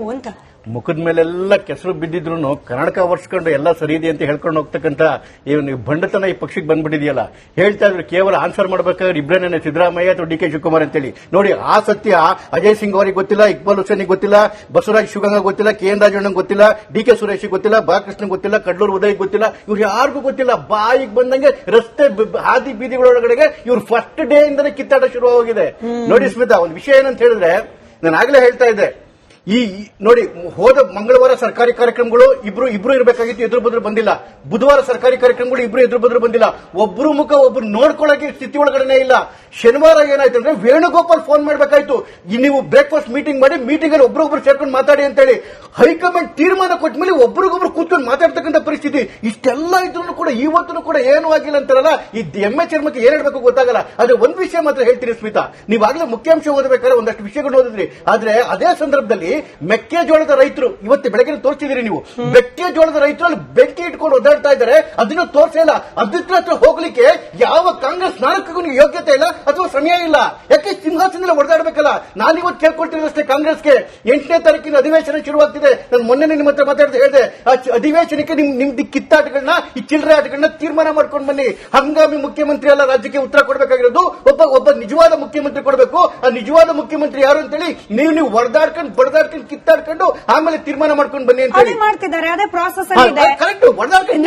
ಮಾಡಬೇಕು ಅಂತ. ಮುಖದ ಮೇಲೆಲ್ಲ ಕೆಸರು ಬಿದ್ದಿದ್ರು ಕರ್ನಾಟಕ ಒರೆಸ್ಕೊಂಡು ಎಲ್ಲ ಸರಿ ಇದೆ ಅಂತ ಹೇಳ್ಕೊಂಡು ಹೋಗ್ತಕ್ಕಂತ ನೀವು ಬಂಡತನ ಈ ಪಕ್ಷಕ್ಕೆ ಬಂದ್ಬಿಟ್ಟಿದೆಯಲ್ಲ. ಹೇಳ್ತಾ ಇದ್ರು ಕೇವಲ ಆನ್ಸರ್ ಮಾಡಬೇಕಾದ್ರೆ ಇಬ್ರೇನೆ ಸಿದ್ದರಾಮಯ್ಯ ಅಥವಾ ಡಿ.ಕೆ. ಶಿವಕುಮಾರ್ ಅಂತೇಳಿ. ನೋಡಿ, ಆ ಸತ್ಯ ಅಜಯ್ ಸಿಂಗ್ ಅವರಿಗೆ ಗೊತ್ತಿಲ್ಲ, ಇಕ್ಬಾಲ್ ಹುಸೇನಿಗೆ ಗೊತ್ತಿಲ್ಲ, ಬಸವರಾಜ್ ಶಿವಗಂಗ ಗೊತ್ತಿಲ್ಲ, ಕೆ.ಎನ್. ರಾಜಣ್ಣಂಗೆ ಗೊತ್ತಿಲ್ಲ, ಡಿ.ಕೆ. ಸುರೇಶ್ ಗೊತ್ತಿಲ್ಲ, ಬಾಲಕೃಷ್ಣ ಗೊತ್ತಿಲ್ಲ, ಕಡ್ಲೂರು ಉದಯ್ ಗೊತ್ತಿಲ್ಲ. ಇವ್ರು ಯಾರಿಗೂ ಗೊತ್ತಿಲ್ಲ. ಬಾಯಿಗೆ ಬಂದಂಗೆ ರಸ್ತೆ ಹಾದಿ ಬೀದಿಗಳೊಳಗಡೆಗೆ ಇವ್ರು ಫಸ್ಟ್ ಡೇ ಇಂದನೇ ಕಿತ್ತಾಟ ಶುರುವಾಗಿದೆ. ನೋಡಿ ಸ್ಮಿತಾ, ಒಂದು ವಿಷಯ ಏನಂತ ಹೇಳಿದ್ರೆ, ನಾನು ಆಗ್ಲೇ ಹೇಳ್ತಾ ಇದ್ದೆ, ಈ ನೋಡಿ ಹೋದ ಮಂಗಳವಾರ ಸರ್ಕಾರಿ ಕಾರ್ಯಕ್ರಮಗಳು ಇಬ್ರು ಇರಬೇಕಾಗಿತ್ತು, ಎದುರು ಬದ್ರು ಬಂದಿಲ್ಲ. ಬುಧವಾರ ಸರ್ಕಾರಿ ಕಾರ್ಯಕ್ರಮಗಳು ಇಬ್ರು ಎದುರು ಬದ್ರು ಬಂದಿಲ್ಲ. ಒಬ್ರು ಮುಖ ಒಬ್ರು ನೋಡ್ಕೊಳ್ಳೋಕೆ ಸ್ಥಿತಿ ಒಳಗಡೆ ಇಲ್ಲ. ಶನಿವಾರ ಏನಾಯ್ತು ಅಂದ್ರೆ ವೇಣುಗೋಪಾಲ್ ಫೋನ್ ಮಾಡಬೇಕಾಯ್ತು, ನೀವು ಬ್ರೇಕ್ಫಾಸ್ಟ್ ಮೀಟಿಂಗ್ ಮಾಡಿ ಮೀಟಿಂಗ್ ಅಲ್ಲಿ ಒಬ್ರೊಬ್ರು ಸೇರ್ಕೊಂಡು ಮಾತಾಡಿ ಅಂತೇಳಿ. ಹೈಕಮಾಂಡ್ ತೀರ್ಮಾನ ಕೊಟ್ಟ ಮೇಲೆ ಒಬ್ರಿಗೊಬ್ರು ಕೂತ್ಕೊಂಡು ಮಾತಾಡ್ತಕ್ಕಂಥ ಪರಿಸ್ಥಿತಿ. ಇಷ್ಟೆಲ್ಲ ಇದ್ರೂ ಕೂಡ ಇವತ್ತು ಕೂಡ ಏನೂ ಆಗಿಲ್ಲ ಅಂತಾರಲ್ಲ, ಈ ಎಮ್ಮೆ ಚರ್ಮಕ್ಕೆ ಏನ್ ಹೇಳ್ಬೇಕು ಗೊತ್ತಾಗಲ್ಲ. ಆದ್ರೆ ಒಂದ್ ವಿಷಯ ಮಾತ್ರ ಹೇಳ್ತೀನಿ ಸ್ಮಿತಾ, ನೀವಾಗಲೇ ಮುಖ್ಯಾಂಶ ಓದಬೇಕಾದ್ರೆ ಒಂದಷ್ಟು ವಿಷಯಗಳು ಓದಿದ್ರಿ. ಆದ್ರೆ ಅದೇ ಸಂದರ್ಭದಲ್ಲಿ ಮೆಕ್ಕೆಜೋಳದ ರೈತರು ಇವತ್ತು ಬೆಳಗ್ಗೆ ತೋರಿಸಿದಿರಿ ನೀವು, ಮೆಕ್ಕೆಜೋಳದ ರೈತರು ಅಲ್ಲಿ ಬೆಂಕಿ ಇಟ್ಕೊಂಡು ಒದ್ದಾಡ್ತಾ ಇದ್ದಾರೆ. ಅದನ್ನ ತೋರಿಸಿಲ್ಲ. ಅದಕ್ಕೆ ಹತ್ರ ಹೋಗ್ಲಿಕ್ಕೆ ಯಾವ ಕಾಂಗ್ರೆಸ್ ನಾಯಕರಿಗೂ ಯೋಗ್ಯತೆ ಇಲ್ಲ ಅಥವಾ ಸಮಯ ಇಲ್ಲ. ಯಾಕೆ ಸಿಂಹಾಸನದಲ್ಲಿ ಒಡೆದಾಡಬೇಕಲ್ಲ. ನಾನಿವತ್ತು ಕೇಳ್ಕೊಳ್ತಿರೋದಷ್ಟೇ ಕಾಂಗ್ರೆಸ್ಗೆ, 8ನೇ ತಾರೀಕಿನ ಅಧಿವೇಶನ ಶುರುವಾಗ್ತಿದೆ. ನಾನು ಮೊನ್ನೆ ನಿಮ್ಮ ಹತ್ರ ಮಾತಾಡ್ತಾ ಹೇಳಿದೆ, ಆ ಅಧಿವೇಶನಕ್ಕೆ ನಿಮ್ದು ಕಿತ್ತಾಟಗಳನ್ನ, ಈ ಚಿಲ್ಲರೆ ಆಟಗಳನ್ನ ತೀರ್ಮಾನ ಮಾಡ್ಕೊಂಡು ಬನ್ನಿ. ಹಂಗಾಮಿ ಮುಖ್ಯಮಂತ್ರಿ ಅಲ್ಲ ರಾಜ್ಯಕ್ಕೆ ಉತ್ತರ ಕೊಡಬೇಕಾಗಿರೋದು, ಒಬ್ಬ ನಿಜವಾದ ಮುಖ್ಯಮಂತ್ರಿ ಕೊಡಬೇಕು. ಆ ನಿಜವಾದ ಮುಖ್ಯಮಂತ್ರಿ ಯಾರು ಅಂತೇಳಿ ನೀವು ಹೊಡೆದಾಡ್ಕೊಂಡು ಬಡದಾಡ್ಕೊಂಡು ಕಿತ್ತಾಡ್ಕೊಂಡು ಆಮೇಲೆ ತೀರ್ಮಾನ ಮಾಡ್ಕೊಂಡು ಬನ್ನಿ ಅಂತ ಅದೇ ಮಾಡ್ತಿದ್ದಾರೆ. ಅದೇ ಪ್ರಾಸೆಸ್ ಅಲ್ಲಿ ಇದೆ.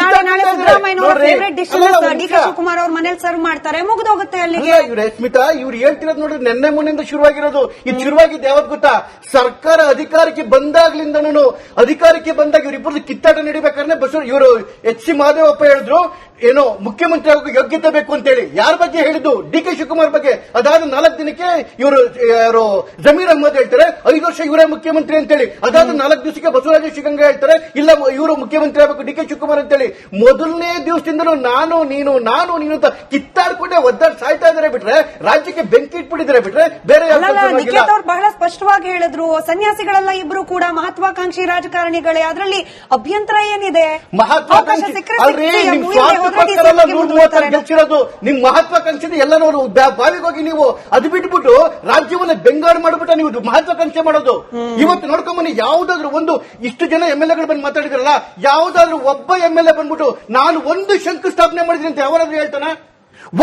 ನಾಳೆ ಸಿದ್ದರಾಮಯ್ಯ ಫೇವರೇಟ್ ಡಿಶ್ ಡಿ.ಕೆ. ಶಿವಕುಮಾರ್ ಅವ್ರ ಮನೇಲಿ ಸರ್ವ್ ಮಾಡ್ತಾರೆ, ಮುಗಿದೋಗುತ್ತೆ ಅಲ್ಲಿಗೆ. ಸ್ಮಿತಾ, ಇವ್ರು ಹೇಳ್ತಿರೋದು ನೋಡ್ರಿ, ನೆನ್ನೆ ಮೊನ್ನೆಯಿಂದ ಶುರುವಾಗಿರೋದು. ಇದು ಶುರುವಾಗಿದ್ದು ಯಾವಾಗ ಗೊತ್ತಾ? ಸರ್ಕಾರ ಅಧಿಕಾರಕ್ಕೆ ಬಂದಾಗ್ಲಿಂದನೂ, ಅಧಿಕಾರಕ್ಕೆ ಬಂದಾಗ ಇವರಿಬ್ಬರದ್ದು ಕಿತ್ತಾಟ ನಡಿಬೇಕಾದ್ರೆ ಇವರು ಎಚ್.ಸಿ. ಮಹದೇವಪ್ಪ ಹೇಳಿದ್ರು, ಏನೋ ಮುಖ್ಯಮಂತ್ರಿ ಆಗೋಕೆ ಯೋಗ್ಯತೆ ಬೇಕು ಅಂತೇಳಿ. ಯಾರ ಬಗ್ಗೆ ಹೇಳಿದ್ದು? ಡಿ.ಕೆ. ಶಿವಕುಮಾರ್ ಬಗ್ಗೆ. ಅದಾದ 4 ದಿನಕ್ಕೆ ಇವರು ಜಮೀರ್ ಅಹ್ಮದ್ ಹೇಳ್ತಾರೆ 5 ವರ್ಷ ಇವರೇ ಮುಖ್ಯಮಂತ್ರಿ ಅಂತೇಳಿ. ಅದಾದ 4 ದಿವಸಕ್ಕೆ ಬಸವರಾಜ ಶಿವಗಂಗ ಹೇಳ್ತಾರೆ ಇಲ್ಲ ಇವರು ಮುಖ್ಯಮಂತ್ರಿ ಆಗಬೇಕು ಡಿ.ಕೆ. ಶಿವಕುಮಾರ್ ಅಂತೇಳಿ. ಮೊದಲನೇ ದಿವಸದಿಂದಲೂ ನಾನು ನೀನು ಅಂತ ಕಿತ್ತಾಡ್ಕೊಂಡೆ ಒದ್ದಾಡ್ ಸಾಯ್ತಾ ಇದಾರೆ ಬಿಟ್ರೆ, ರಾಜ್ಯಕ್ಕೆ ಬೆಂಕಿ ಇಟ್ಬಿಟ್ಟಿದ್ದಾರೆ ಬಿಟ್ರೆ ಬೇರೆ ನಿಖಿತ್ ಅವರು ಬಹಳ ಸ್ಪಷ್ಟವಾಗಿ ಹೇಳಿದ್ರು, ಸನ್ಯಾಸಿಗಳೆಲ್ಲ ಇಬ್ರು ಕೂಡ ಮಹತ್ವಾಕಾಂಕ್ಷಿ ರಾಜಕಾರಣಿಗಳೇ, ಅದರಲ್ಲಿ ಅಭ್ಯಂತರ ಏನಿದೆ? ಗೆಲ್ಸಿರೋದು ನಿಮ್ ಮಹತ್ವಾಕಾಂಕ್ಷೆ ಎಲ್ಲ ನೋಡು. ಬಾವಿಗೆ ಹೋಗಿ ನೀವು ಅದು ಬಿಟ್ಬಿಟ್ಟು ರಾಜ್ಯವನ್ನ ಬೆಂಗಾಡು ಮಾಡ್ಬಿಟ್ಟು ನೀವು ಮಹತ್ವಾಕಾಂಕ್ಷೆ ಮಾಡೋದು. ಇವತ್ತು ನೋಡ್ಕೊಂಬನ್ನಿ, ಯಾವ್ದಾದ್ರು ಒಂದು ಇಷ್ಟು ಜನ ಎಂ.ಎಲ್.ಎಗಳು ಬಂದು ಮಾತಾಡಿದ್ರಲ್ಲ, ಯಾವ್ದಾದ್ರು ಒಬ್ಬ ಎಂ.ಎಲ್.ಎ ಬಂದ್ಬಿಟ್ಟು ನಾನು ಒಂದು ಶಂಕುಸ್ಥಾಪನೆ ಮಾಡಿದ್ದೀನಿ ಅಂತ ಯಾವಾದ್ರೂ ಹೇಳ್ತಾನ?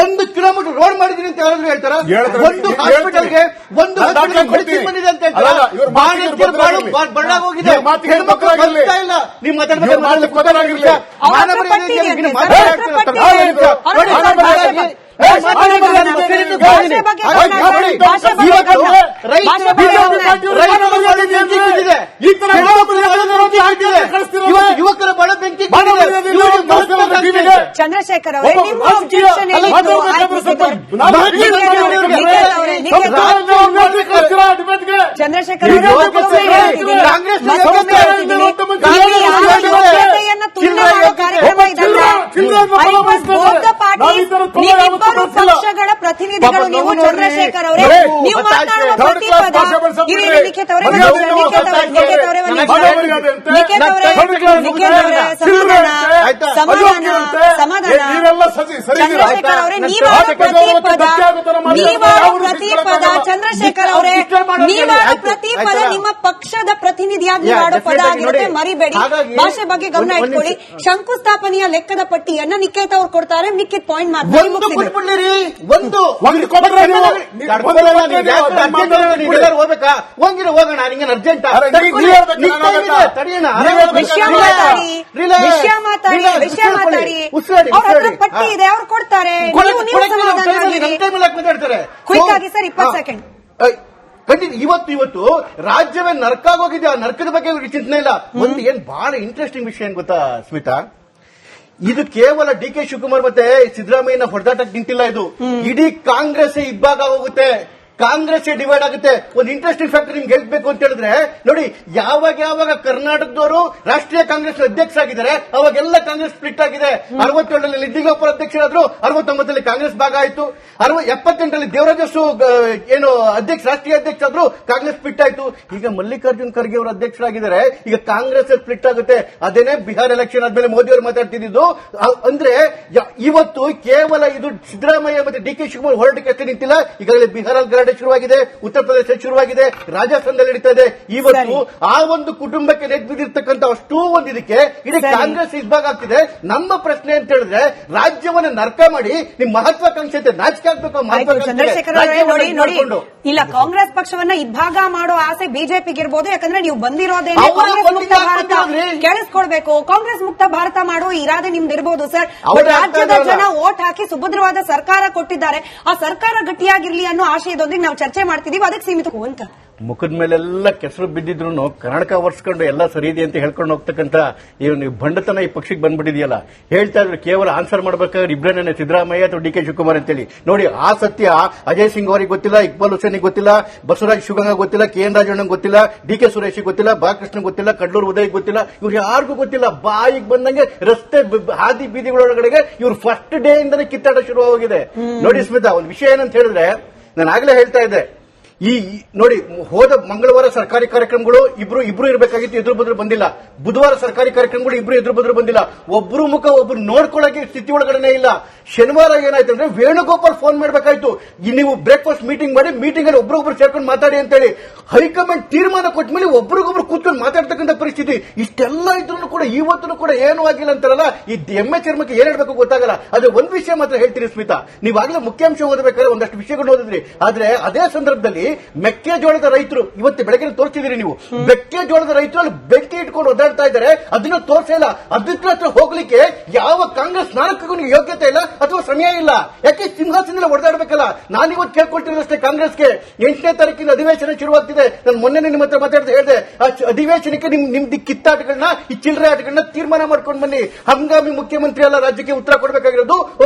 1 ಕಿಲೋಮೀಟರ್ ರೋಡ್ ಮಾಡಿದೀನಿ ಅಂತ ಯಾರಾದ್ರೂ ಹೇಳ್ತಾರ? ಒಂದು ಹಾಸ್ಪಿಟಲ್ಗೆ ಬಂದಿದೆ ಅಂತ ಹೇಳ್ತಾರ? ಬಳ್ಳಾಗೋಗಿದೆ, ಹೆಣ್ಮಕ್ಳು ಇಲ್ಲ. ನೀವು ಯುವಕರ ಬಡ ಬೆಂಕಿ. ಚಂದ್ರಶೇಖರ್ ಅವರೇ, ಚಂದ್ರಶೇಖರ್ ಪಕ್ಷಗಳ ಪ್ರತಿನಿಧಿಗಳು ನೀವು. ಚಂದ್ರಶೇಖರ್ ಅವರೇ, ನೀವು ಮಾತಾಡುವ ಪ್ರತಿ ಪದ ನಿಖಿತ್ ಅವರೇ ಸಮಾಧಾನ. ಚಂದ್ರಶೇಖರ್ ಅವರೇ, ನೀವಾದ ಪ್ರತಿ ಪದ ಚಂದ್ರಶೇಖರ್ ಅವರೇ, ನೀವಾದ ಪ್ರತಿ ಪದ ನಿಮ್ಮ ಪಕ್ಷದ ಪ್ರತಿನಿಧಿಯಾಗಿ ಆಡೋ ಪದ ಆಗಿರುತ್ತೆ, ಮರಿಬೇಡಿ. ಭಾಷೆ ಬಗ್ಗೆ ಗಮನ ಇಟ್ಕೊಳ್ಳಿ. ಶಂಕುಸ್ಥಾಪನೆಯ ಲೆಕ್ಕದ ಪಟ್ಟಿಯನ್ನ ನಿಖಿತ್ ಅವ್ರು ಕೊಡ್ತಾರೆ. ನಿಖಿತ್ ಪಾಯಿಂಟ್ ಮಾಡ್ತಾರೆ. ಹೋಗೋಣ, ನಿಂಗೆ ಅರ್ಜೆಂಟ್ ವಿಷಯ ಮಾತಾಡಿ. ಅವ್ರ ಹತ್ರ ಪಟ್ಟಿ ಇದೆ, ಅವ್ರು ಕೊಡ್ತಾರೆ. ಕ್ವಿಕ್ ಆಗಿ ಸರ್, 20 ಸೆಕೆಂಡ್. ಇವತ್ತು ರಾಜ್ಯವೇ ನರ್ಕಾಗೋಗಿದೆ. ಆ ನರ್ಕದ ಬಗ್ಗೆ ಚಿಂತನೆ ಇಲ್ಲ. ಒಂದು ಏನ್ ಬಹಳ ಇಂಟ್ರೆಸ್ಟಿಂಗ್ ವಿಷಯ ಏನ್ ಗೊತ್ತಾ ಸ್ಮಿತಾ? ಇದು ಕೇವಲ ಡಿ.ಕೆ. ಶಿವಕುಮಾರ್ ಮತ್ತೆ ಸಿದ್ದರಾಮಯ್ಯನ ಹೊಡೆದಾಟಕ್ಕೆ ನಿಂತಿಲ್ಲ. ಇದು ಇಡೀ ಕಾಂಗ್ರೆಸ್ ಇಬ್ಬಾಗ ಹೋಗುತ್ತೆ, ಕಾಂಗ್ರೆಸ್ ಡಿವೈಡ್ ಆಗುತ್ತೆ. ಒಂದು ಇಂಟ್ರೆಸ್ಟಿಂಗ್ ಫ್ಯಾಕ್ಟರ್ ನಿಮ್ಗೆ ಹೇಳ್ಬೇಕು ಅಂತ ಹೇಳಿದ್ರೆ, ನೋಡಿ, ಯಾವಾಗ ಕರ್ನಾಟಕದವರು ರಾಷ್ಟ್ರೀಯ ಕಾಂಗ್ರೆಸ್ ಅಧ್ಯಕ್ಷರಾಗಿದ್ದಾರೆ ಅವಾಗೆಲ್ಲ ಕಾಂಗ್ರೆಸ್ ಸ್ಪ್ಲಿಟ್ ಆಗಿದೆ. 67ರಲ್ಲಿ ಯಡಿಯೂರಪ್ಪ ಅಧ್ಯಕ್ಷರಾದ್ರು, 69ರಲ್ಲಿ ಕಾಂಗ್ರೆಸ್ ಭಾಗ ಆಯಿತು, 78ರಲ್ಲಿ ದೇವರಾಜು ಏನು ರಾಷ್ಟ್ರೀಯ ಅಧ್ಯಕ್ಷ ಆದ್ರು, ಕಾಂಗ್ರೆಸ್ ಸ್ಪ್ಲಿಟ್ ಆಯ್ತು. ಈಗ ಮಲ್ಲಿಕಾರ್ಜುನ್ ಖರ್ಗೆ ಅವರು ಅಧ್ಯಕ್ಷರಾಗಿದ್ದಾರೆ. ಈಗ ಕಾಂಗ್ರೆಸ್ ಸ್ಪ್ಲಿಟ್ ಆಗುತ್ತೆ. ಅದೇನೇ ಬಿಹಾರ್ ಎಲೆಕ್ಷನ್ ಆದ್ಮೇಲೆ ಮೋದಿ ಅವರು ಮಾತಾಡ್ತಿದ್ದು. ಅಂದ್ರೆ ಇವತ್ತು ಕೇವಲ ಇದು ಸಿದ್ದರಾಮಯ್ಯ ಮತ್ತೆ ಡಿ.ಕೆ. ಶಿವಕುಮಾರ್ ಹೋರಾಟಕ್ಕೆ ಅಷ್ಟೇ ನಿಂತಿಲ್ಲ. ಈಗಾಗಲೇ ಬಿಹಾರಲ್ಲಿ ಗಲಾಟೆ ಶುರುವಾಗಿದೆ, ಉತ್ತರ ಪ್ರದೇಶ ಶುರುವಾಗಿದೆ, ರಾಜಸ್ಥಾನದಲ್ಲಿ ನಡೀತಾ ಇದೆ. ಇವತ್ತು ಆ ಒಂದು ಕುಟುಂಬಕ್ಕೆ ನೆಗ್ಬಿದಿರ್ತಕ್ಕಂಥ ಅಷ್ಟೂ ಒಂದು ಇದಕ್ಕೆ ಇಡೀ ಕಾಂಗ್ರೆಸ್ ಇದ್ಭಾಗ ಆಗ್ತಿದೆ. ನಮ್ಮ ಪ್ರಶ್ನೆ ಅಂತ ಹೇಳಿದ್ರೆ ರಾಜ್ಯವನ್ನ ನರ್ಕ ಮಾಡಿ ನಿಮ್ ಮಹತ್ವಾಕಾಂಕ್ಷೆ ಅಂತ ನಾಚಿಕೆ ಆಗ್ಬೇಕು. ಚಂದ್ರಶೇಖರ್ ನೋಡಿ, ಇಲ್ಲ ಕಾಂಗ್ರೆಸ್ ಪಕ್ಷವನ್ನ ಇಬ್ಬಾಗ ಮಾಡೋ ಆಸೆ ಬಿಜೆಪಿಗೆ ಇರ್ಬೋದು. ಯಾಕಂದ್ರೆ ನೀವು ಬಂದಿರೋದೇನೆ ಕಾಂಗ್ರೆಸ್ ಮುಕ್ತ ಭಾರತ ಕೇಳಿಸ್ಕೊಳ್ಬೇಕು, ಕಾಂಗ್ರೆಸ್ ಮುಕ್ತ ಭಾರತ ಮಾಡೋ ಇರಾದೆ ನಿಮ್ದು ಇರ್ಬೋದು ಸರ್. ರಾಜ್ಯದ ಜನ ವೋಟ್ ಹಾಕಿ ಸುಭದ್ರವಾದ ಸರ್ಕಾರ ಕೊಟ್ಟಿದ್ದಾರೆ. ಆ ಸರ್ಕಾರ ಗಟ್ಟಿಯಾಗಿರ್ಲಿ ಅನ್ನೋ ಆಶಯದೊಂದಿಗೆ ನಾವು ಚರ್ಚೆ ಮಾಡ್ತಿದೀವಿ. ಅದಕ್ಕೆ ಸೀಮಿತ ಅಂತ ಮುಖದ ಮೇಲೆಲ್ಲ ಕೆಸರು ಬಿದ್ದಿದ್ರು ಕರ್ನಾಟಕ ಒರೆಸ್ಕೊಂಡು ಎಲ್ಲ ಸರಿ ಇದೆ ಅಂತ ಹೇಳ್ಕೊಂಡು ಹೋಗ್ತಕ್ಕಂಥ ನೀವು ಬಂಡತನ ಈ ಪಕ್ಷಕ್ಕೆ ಬಂದ್ಬಿಟ್ಟಿದೆಯಲ್ಲ. ಹೇಳ್ತಾ ಇದ್ರು ಕೇವಲ ಆನ್ಸರ್ ಮಾಡ್ಬೇಕಾದ್ರೆ ಇಬ್ರೇನೇ ಸಿದ್ದರಾಮಯ್ಯ ಅಥವಾ ಡಿ ಕೆ ಶಿವಕುಮಾರ್ ಅಂತೇಳಿ. ನೋಡಿ, ಆ ಸತ್ಯ ಅಜಯ್ ಸಿಂಗ್ ಅವರಿಗೆ ಗೊತ್ತಿಲ್ಲ, ಇಕ್ಬಾಲ್ ಹುಸೇನಿಗೆ ಗೊತ್ತಿಲ್ಲ, ಬಸವರಾಜ್ ಶಿವಗಂಗ ಗೊತ್ತಿಲ್ಲ, ಕೆ ಎನ್ ರಾಜಣ್ಣಂಗೆ ಗೊತ್ತಿಲ್ಲ, ಡಿ ಕೆ ಸುರೇಶ್ ಗೊತ್ತಿಲ್ಲ, ಬಾಲಕೃಷ್ಣ ಗೊತ್ತಿಲ್ಲ, ಕಡ್ಲೂರು ಉದಯ್ ಗೊತ್ತಿಲ್ಲ. ಇವ್ರು ಯಾರಿಗೂ ಗೊತ್ತಿಲ್ಲ. ಬಾಯಿಗೆ ಬಂದಂಗೆ ರಸ್ತೆ ಹಾದಿ ಬೀದಿಗಳೊಳಗಡೆಗೆ ಇವ್ರು ಫಸ್ಟ್ ಡೇ ಇಂದನೇ ಕಿತ್ತಾಟ ಶುರುವಾಗಿದೆ. ನೋಡಿ ಸ್ಮಿತಾ, ಒಂದು ವಿಷಯ ಏನಂತ ಹೇಳಿದ್ರೆ, ನಾನು ಆಗ್ಲೇ ಹೇಳ್ತಾ ಇದ್ದೆ, ಈ ನೋಡಿ ಹೋದ ಮಂಗಳವಾರ ಸರ್ಕಾರಿ ಕಾರ್ಯಕ್ರಮಗಳು ಇಬ್ರು ಇರಬೇಕಾಗಿತ್ತು, ಎದುರು ಬದ್ರು ಬಂದಿಲ್ಲ. ಬುಧವಾರ ಸರ್ಕಾರಿ ಕಾರ್ಯಕ್ರಮಗಳು ಎದುರು ಬದ್ರು ಬಂದಿಲ್ಲ. ಒಬ್ರು ಮುಖ ಒಬ್ರು ನೋಡ್ಕೊಳ್ಳೋಕೆ ಸ್ಥಿತಿ ಒಳಗಡೆ ಇಲ್ಲ. ಶನಿವಾರ ಏನಾಯ್ತು ಅಂದ್ರೆ ವೇಣುಗೋಪಾಲ್ ಫೋನ್ ಮಾಡಬೇಕಾಯ್ತು, ನೀವು ಬ್ರೇಕ್ಫಾಸ್ಟ್ ಮೀಟಿಂಗ್ ಮಾಡಿ, ಮೀಟಿಂಗ್ ಅಲ್ಲಿ ಒಬ್ರೊಬ್ರು ಸೇರ್ಕೊಂಡು ಮಾತಾಡಿ ಅಂತೇಳಿ ಹೈಕಮಾಂಡ್ ತೀರ್ಮಾನ ಕೊಟ್ಟ ಮೇಲೆ ಒಬ್ರಿಗೊಬ್ರು ಕೂತ್ಕೊಂಡು ಮಾತಾಡ್ತಕ್ಕಂಥ ಪರಿಸ್ಥಿತಿ. ಇಷ್ಟೆಲ್ಲ ಇದ್ರೂ ಕೂಡ ಇವತ್ತು ಕೂಡ ಏನೂ ಆಗಿಲ್ಲ ಅಂತಾರಲ್ಲ. ಈ ಎಮ್ಮೆ ಚರ್ಮಕ್ಕೆ ಏನ್ ಹೇಳ್ಬೇಕು ಗೊತ್ತಾಗಲ್ಲ. ಆದ್ರೆ ಒಂದ್ ವಿಷಯ ಮಾತ್ರ ಹೇಳ್ತೀನಿ ಸ್ಮಿತಾ, ನೀವಾಗಲೇ ಮುಖ್ಯಾಂಶ ಓದಬೇಕಾದ್ರೆ ಒಂದಷ್ಟು ವಿಷಯಗಳು ಓದಿದ್ರಿ. ಆದ್ರೆ ಅದೇ ಸಂದರ್ಭದಲ್ಲಿ ಮೆಕ್ಕೆಜೋಳದ ರೈತರು ಇವತ್ತು ಬೆಳಗ್ಗೆ ತೋರಿಸಿದಿರಿ ನೀವು, ಮೆಕ್ಕೆಜೋಳದ ರೈತರು ಅಲ್ಲಿ ಬೆಂಕಿ ಇಟ್ಕೊಂಡು ಓದಾಡ್ತಾ ಇದ್ದಾರೆ. ಅದನ್ನ ತೋರಿಸಿಲ್ಲ. ಅದಕ್ಕೆ ಹೋಗ್ಲಿಕ್ಕೆ ಯಾವ ಕಾಂಗ್ರೆಸ್ ನಾಯಕರಿಗೂ ಯೋಗ್ಯತೆ ಇಲ್ಲ ಅಥವಾ ಸಮಯ ಇಲ್ಲ. ಯಾಕೆ ಸಿಂಹಾಸನದಲ್ಲಿ ಹೊಡೆದಾಡಬೇಕಲ್ಲ. ನಾನಿವತ್ತು ಕೇಳ್ಕೊಳ್ತಿರೋದಷ್ಟೇ ಕಾಂಗ್ರೆಸ್ಗೆ, 8ನೇ ತಾರೀಕಿನ ಅಧಿವೇಶನ ಶುರುವಾಗ್ತಿದೆ. ನಾನು ಮೊನ್ನೆ ನಿಮ್ಮ ಹತ್ರ ಮಾತಾಡ್ತಾ ಹೇಳಿದೆ, ಆ ಅಧಿವೇಶನಕ್ಕೆ ನಿಮ್ದು ಕಿತ್ತಾಟಗಳನ್ನ, ಈ ಚಿಲ್ಲರೆ ಆಟಗಳನ್ನ ತೀರ್ಮಾನ ಮಾಡ್ಕೊಂಡು ಬನ್ನಿ. ಹಂಗಾಮಿ ಮುಖ್ಯಮಂತ್ರಿ ಅಲ್ಲ ರಾಜ್ಯಕ್ಕೆ ಉತ್ತರ ಕೊಡಬೇಕಾಗಿರೋದು,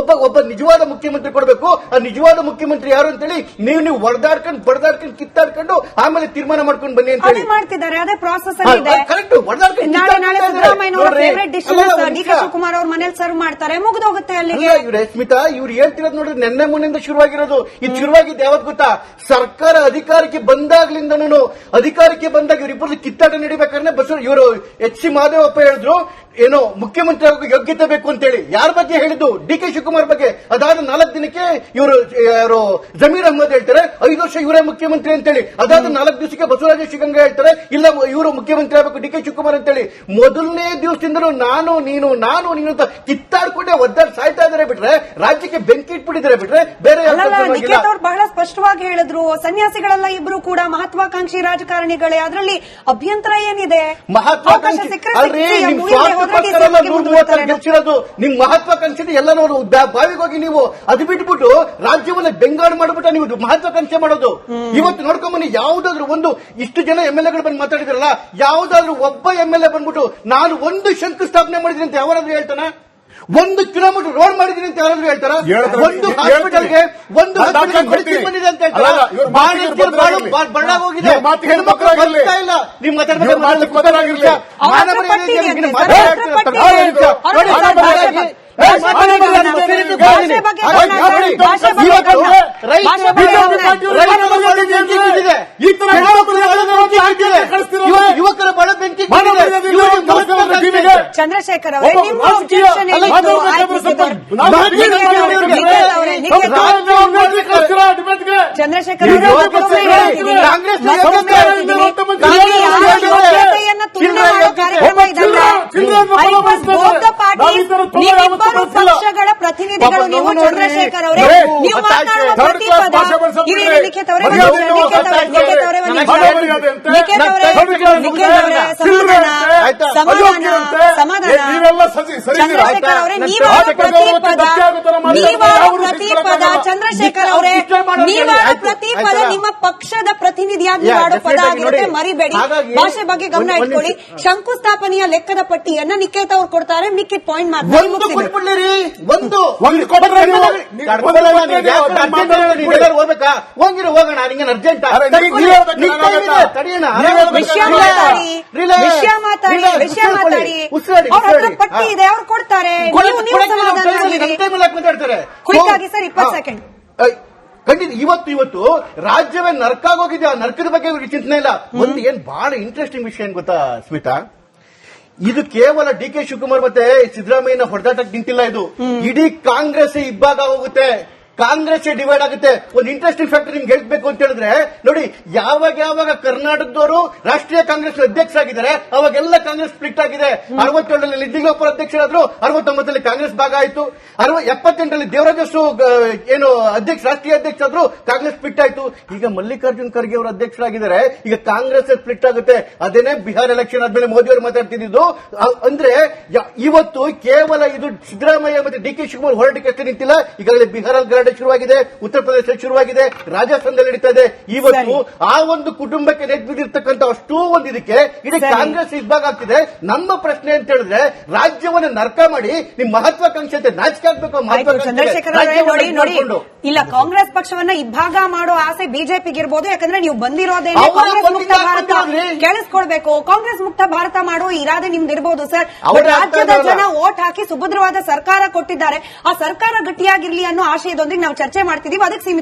ಒಬ್ಬ ನಿಜವಾದ ಮುಖ್ಯಮಂತ್ರಿ ಕೊಡಬೇಕು. ಆ ನಿಜವಾದ ಮುಖ್ಯಮಂತ್ರಿ ಯಾರು ಅಂತೇಳಿ ನೀವು ಹೊಡೆದಾಡ್ಕೊಂಡು ಬಡದಾಡ್ಕೊಂಡು ಕಿತ್ತಾಡ್ಕೊಂಡು ಆಮೇಲೆ ತೀರ್ಮಾನ ಮಾಡ್ಕೊಂಡು ಬನ್ನಿ ಅಂತ ಹೇಳಿ ಮಾಡ್ತಿದ್ದಾರೆ. ಅದೇ ಪ್ರಾಸೆಸ್ ಇದೆ. ಕರೆಕ್ಟ್. ನಾಳೆ Siddaramaiah favourite dish D K Shivakumar ಅವ್ರ ಮನೇಲಿ ಸರ್ವ್ ಮಾಡ್ತಾರೆ, ಮುಗಿದೋಗುತ್ತೆ ಅಲ್ಲಿಗೆ. ಸ್ಮಿತಾ, ಇವ್ರು ಹೇಳ್ತಿರೋದು ನೋಡ್ರಿ, ನೆನ್ನೆ ಮುನ್ನಿಂದ ಶುರುವಾಗಿರೋದು. ಇದು ಶುರುವಾಗಿದ್ದು ಯಾವತ್ತು ಗೊತ್ತಾ? ಸರ್ಕಾರ ಅಧಿಕಾರಕ್ಕೆ ಬಂದಾಗ್ಲಿಂದನೂ, ಅಧಿಕಾರಕ್ಕೆ ಬಂದಾಗ ಇವರಿಬ್ಬರು ಕಿತ್ತಾಟ ನಡಿಬೇಕಾದ್ರೆ ಇವರು ಎಚ್ ಸಿ ಮಹದೇವಪ್ಪ ಹೇಳಿದ್ರು, ಏನೋ ಮುಖ್ಯಮಂತ್ರಿ ಆಗೋಕೆ ಯೋಗ್ಯತೆ ಬೇಕು ಅಂತೇಳಿ. ಯಾರ ಬಗ್ಗೆ ಹೇಳಿದ್ದು? ಡಿ ಕೆ ಶಿವಕುಮಾರ್ ಬಗ್ಗೆ. ಅದಾದ 4 ದಿನಕ್ಕೆ ಇವರು ಜಮೀರ್ ಅಹ್ಮದ್ ಹೇಳ್ತಾರೆ 5 ವರ್ಷ ಇವರೇ ಮುಖ್ಯಮಂತ್ರಿ ಅಂತೇಳಿ. ಅದಾದ 4 ದಿವಸಕ್ಕೆ ಬಸವರಾಜ ಶಿವಗಂಗ ಹೇಳ್ತಾರೆ ಇಲ್ಲ ಇವರು ಮುಖ್ಯಮಂತ್ರಿ ಆಗಬೇಕು ಡಿ ಕೆ ಶಿವಕುಮಾರ್ ಅಂತೇಳಿ. ಮೊದಲನೇ ದಿವಸದಿಂದಲೂ ನಾನು ನೀನು ಅಂತ ಕಿತ್ತಾಡ್ಕೊಂಡೆ ಒದ್ದಾಡಿ ಸಾಯ್ತಾ ಇದ್ದಾರೆ ಬಿಟ್ರೆ, ರಾಜ್ಯಕ್ಕೆ ಬೆಂಕಿ ಇಟ್ಬಿಟ್ಟಿದ್ದಾರೆ ಬಿಟ್ರೆ ಬೇರೆ. ನಿಖಿತ್ ಅವರು ಬಹಳ ಸ್ಪಷ್ಟವಾಗಿ ಹೇಳಿದ್ರು, ಸನ್ಯಾಸಿಗಳೆಲ್ಲ ಇಬ್ರು ಕೂಡ ಮಹತ್ವಾಕಾಂಕ್ಷಿ ರಾಜಕಾರಣಿಗಳೇ, ಅದರಲ್ಲಿ ಅಭ್ಯಂತರ ಏನಿದೆ? ಮಹತ್ವಾಕಾಂಕ್ಷಿ ಗೆಲ್ಸಿರೋದು ನಿಮ್ ಮಹತ್ವಾಕಾಂಕ್ಷೆ ಎಲ್ಲ ಬಾವಿಗೆ ಹೋಗಿ ನೀವು ಅದು ಬಿಟ್ಬಿಟ್ಟು ರಾಜ್ಯವನ್ನ ಬೆಂಗಾಡು ಮಾಡ್ಬಿಟ್ಟು ನೀವು ಮಹತ್ವಾಕಾಂಕ್ಷೆ ಮಾಡೋದು. ಇವತ್ತು ನೋಡ್ಕೊಂಬನ್ನಿ, ಯಾವುದಾದ್ರೂ ಒಂದು ಇಷ್ಟು ಜನ ಎಂಎಲ್ಎಗಳು ಬಂದು ಮಾತಾಡಿದ್ರಲ್ಲ, ಯಾವುದಾದ್ರೂ ಒಬ್ಬ ಎಂಎಲ್ಎ ಬಂದ್ಬಿಟ್ಟು ನಾನು ಒಂದು ಶಂಕುಸ್ಥಾಪನೆ ಮಾಡಿದ್ದೀನಿ ಅಂತ ಯಾರಾದ್ರೂ ಹೇಳ್ತಾನ? 1 ಕಿಲೋಮೀಟರ್ ರೋಡ್ ಮಾಡಿದೀನಿ ಅಂತ ಯಾರಾದ್ರೂ ಹೇಳ್ತಾರ? ಒಂದು ಹಾಸ್ಪಿಟಲ್ಗೆ ಒಂದು ಮೆಡಿಸಿನ್ ಬಂದಿದೆ ಅಂತ ಹೇಳ್ತಾರ? ಬಳ್ಳಾಗೋಗಿದೆ, ಹೆಣ್ಮಕ್ಳು ಬರ್ತಾ ಇಲ್ಲ. ನೀವು ಯುವಕರ ಬಡ ಬೆಂಕಿ. ಚಂದ್ರಶೇಖರ್ ಅವರೇ, ನಿಮ್ಮ ಅಬ್ಜೆಕ್ಷನ್ ಚಂದ್ರಶೇಖರ್ ಪಕ್ಷಗಳ ಪ್ರತಿನಿಧಿಗಳು ನೀವು. ಚಂದ್ರಶೇಖರ್ ಅವರೇ, ನೀವು ಮಾತನಾಡುವ ಪ್ರತಿ ಪದ ನಿಖಿತ್ ಅವರೇ ಸಮಾಧಾನ. ಚಂದ್ರಶೇಖರ್ ಅವರೇ, ನೀವಾದ ಪ್ರತಿ ಪದ ಚಂದ್ರಶೇಖರ್ ಅವರೇ, ನೀವಾದ ಪ್ರತಿ ಪದ ನಿಮ್ಮ ಪಕ್ಷದ ಪ್ರತಿನಿಧಿಯಾಗಿ ಮಾಡೋ ಪದ ಆಗಿರುತ್ತೆ, ಮರಿಬೇಡಿ. ಭಾಷೆ ಬಗ್ಗೆ ಗಮನ ಇಟ್ಕೊಳ್ಳಿ. ಶಂಕುಸ್ಥಾಪನೆಯ ಲೆಕ್ಕದ ಪಟ್ಟಿಯನ್ನ ನಿಖಿತ್ ಅವ್ರು ಕೊಡ್ತಾರೆ, ಮಿಕ್ಕಿದ ಪಾಯಿಂಟ್ ಮಾತ್ರ ಹೋಗ್ಬೇಕಾ? ಹೋಗಿರೋ ಹೋಗೋಣ, ನಿಂಗೇನು ಅರ್ಜೆಂಟ್? ವಿಷಯ ಮಾತಾಡಿ. ಅವ್ರ ಹತ್ರ ಪಟ್ಟಿ ಇದೆ, ಅವ್ರು ಕೊಡ್ತಾರೆ. ಕ್ವಿಕ್ ಆಗಿ ಸರ್, 20 ಸೆಕೆಂಡ್. ಖಂಡಿತ. ಇವತ್ತು ರಾಜ್ಯವೇ ನರ್ಕಾಗೋಗಿದೆ. ಆ ನರ್ಕದ ಬಗ್ಗೆ ಇವ್ರಿಗೆ ಚಿಂತನೆ ಇಲ್ಲ. ಒಂದು ಏನ್ ಬಹಳ ಇಂಟ್ರೆಸ್ಟಿಂಗ್ ವಿಷಯ ಏನ್ ಗೊತ್ತಾ ಸ್ಮಿತಾ? ಇದು ಕೇವಲ ಡಿ ಕೆ ಶಿವಕುಮಾರ್ ಮತ್ತೆ ಸಿದ್ದರಾಮಯ್ಯನ ಹೊಡೆದಾಟಕ್ಕೆ ನಿಂತಿಲ್ಲ. ಇದು ಇಡೀ ಕಾಂಗ್ರೆಸ್ ಇಬ್ಬಾಗ ಹೋಗುತ್ತೆ. ಕಾಂಗ್ರೆಸ್ ಡಿವೈಡ್ ಆಗುತ್ತೆ. ಒಂದು ಇಂಟ್ರೆಸ್ಟಿಂಗ್ ಫ್ಯಾಕ್ಟರ್ ನಿಮ್ಗೆ ಹೇಳ್ಬೇಕು ಅಂತ ಹೇಳಿದ್ರೆ ನೋಡಿ, ಯಾವಾಗ ಕರ್ನಾಟಕದವರು ರಾಷ್ಟ್ರೀಯ ಕಾಂಗ್ರೆಸ್ ಅಧ್ಯಕ್ಷರಾಗಿದ್ದಾರೆ ಅವಾಗೆಲ್ಲ ಕಾಂಗ್ರೆಸ್ ಸ್ಪ್ಲಿಟ್ ಆಗಿದೆ. 67ರಲ್ಲಿ ನಿಜಲಿಂಗಪ್ಪ ಅಧ್ಯಕ್ಷರಾದ್ರು, 69ರಲ್ಲಿ ಕಾಂಗ್ರೆಸ್ ಭಾಗ ಆಯಿತು, 78ರಲ್ಲಿ ದೇವರಾಜಸ್ಸು ಏನು ರಾಷ್ಟ್ರೀಯ ಅಧ್ಯಕ್ಷರಾದ್ರು, ಕಾಂಗ್ರೆಸ್ ಸ್ಪ್ಲಿಟ್ ಆಯಿತು. ಈಗ ಮಲ್ಲಿಕಾರ್ಜುನ್ ಖರ್ಗೆ ಅವರು ಅಧ್ಯಕ್ಷರಾಗಿದ್ದಾರೆ, ಈಗ ಕಾಂಗ್ರೆಸ್ ಸ್ಪ್ಲಿಟ್ ಆಗುತ್ತೆ. ಅದೇನೇ ಬಿಹಾರ ಎಲೆಕ್ಷನ್ ಆದ್ಮೇಲೆ ಮೋದಿ ಅವರು ಮಾತಾಡ್ತಿದ್ದು. ಅಂದ್ರೆ ಇವತ್ತು ಕೇವಲ ಇದು ಸಿದ್ದರಾಮಯ್ಯ ಮತ್ತೆ ಡಿ ಕೆ ಶಿವಕುಮಾರ್ ಹೋರಾಟಕ್ಕೆ ಅಷ್ಟೇ ನಿಂತಿಲ್ಲ, ಈಗಾಗಲೇ ಬಿಹಾರಲ್ಲಿ ಗಲಾಟೆ ಶುರುವಾಗಿದೆ, ಉತ್ತರ ಪ್ರದೇಶದಲ್ಲಿ ಶುರುವಾಗಿದೆ, ರಾಜಸ್ಥಾನದಲ್ಲಿ ನಡೀತಾ ಇದೆ. ಇವತ್ತು ಆ ಒಂದು ಕುಟುಂಬಕ್ಕೆ ನೆಚ್ಚಿದಿರ್ತಕ್ಕಂಥ ಅಷ್ಟೂ ಒಂದು ಇದಕ್ಕೆ ಇಡೀ ಕಾಂಗ್ರೆಸ್ ಇದ್ದಾಗ ಆಗ್ತಿದೆ. ನಮ್ಮ ಪ್ರಶ್ನೆ ಅಂತ ಹೇಳಿದ್ರೆ ರಾಜ್ಯವನ್ನು ನರ್ಕ ಮಾಡಿ ನಿಮ್ ಮಹತ್ವಾಕಾಂಕ್ಷೆ ಅಂತ ನಾಚಿಕೆ ಆಗ್ಬೇಕು. ಚಂದ್ರಶೇಖರ್ ನೋಡಿ, ಇಲ್ಲ ಕಾಂಗ್ರೆಸ್ ಪಕ್ಷವನ್ನ ಇಬ್ಬಾಗ ಮಾಡೋ ಆಸೆ ಬಿಜೆಪಿಗೆ ಇರ್ಬೋದು, ಯಾಕಂದ್ರೆ ನೀವು ಬಂದಿರೋದೇನೆ ಕಾಂಗ್ರೆಸ್ ಮುಕ್ತ ಭಾರತ ಕೇಳಿಸ್ಕೊಳ್ಬೇಕು, ಕಾಂಗ್ರೆಸ್ ಮುಕ್ತ ಭಾರತ ಮಾಡೋ ಇರಾದೆ ನಿಮ್ದು ಇರ್ಬೋದು ಸರ್. ರಾಜ್ಯದ ಜನ ವೋಟ್ ಹಾಕಿ ಸುಭದ್ರವಾದ ಸರ್ಕಾರ ಕೊಟ್ಟಿದ್ದಾರೆ, ಆ ಸರ್ಕಾರ ಗಟ್ಟಿಯಾಗಿರ್ಲಿ ಅನ್ನೋ ಆಶಯದೊಂದಿಗೆ ನಾವು ಚರ್ಚೆ ಮಾಡ್ತಿದೀವಿ. ಅದಕ್ಕೆ ಸೀಮಿತ